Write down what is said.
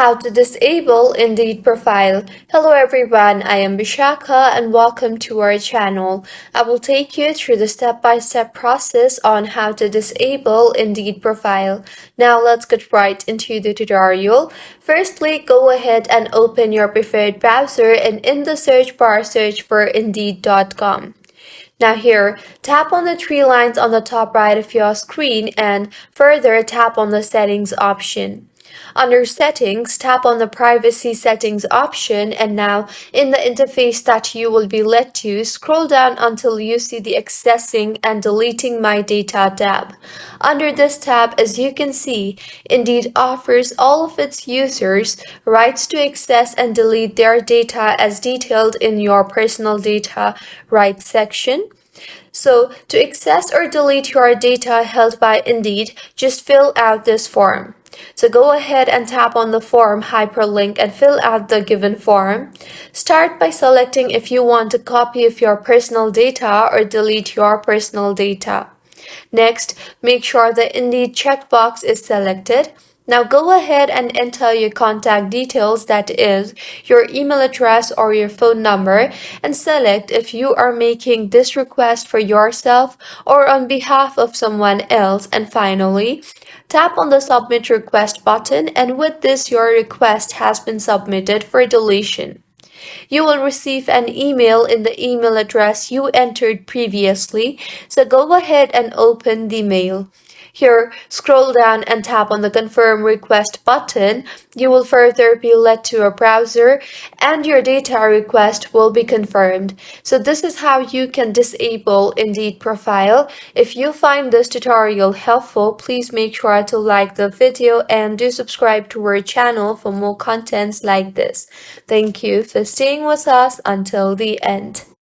How to disable Indeed profile. Hello everyone, I am Bishaka and welcome to our channel. I will take you through the step-by-step process on how to disable Indeed profile. Now let's get right into the tutorial. Firstly, go ahead and open your preferred browser and in the search bar search for Indeed.com. Now here, tap on the three lines on the top right of your screen and further tap on the settings option. Under settings, tap on the privacy settings option and now in the interface that you will be led to, scroll down until you see the accessing and deleting my data tab. Under this tab, as you can see, Indeed offers all of its users rights to access and delete their data as detailed in your personal data rights section. So, to access or delete your data held by Indeed, just fill out this form. So go ahead and tap on the form hyperlink and fill out the given form. Start by selecting if you want a copy of your personal data or delete your personal data. Next, make sure the Indeed checkbox is selected. Now go ahead and enter your contact details, that is, your email address or your phone number, and select if you are making this request for yourself or on behalf of someone else. And finally, tap on the Submit Request button, and with this, your request has been submitted for deletion. You will receive an email in the email address you entered previously, so go ahead and open the mail. Here, scroll down and tap on the Confirm Request button. You will further be led to a browser and your data request will be confirmed. So this is how you can disable Indeed profile. If you find this tutorial helpful, please make sure to like the video and do subscribe to our channel for more contents like this. Thank you for staying with us until the end.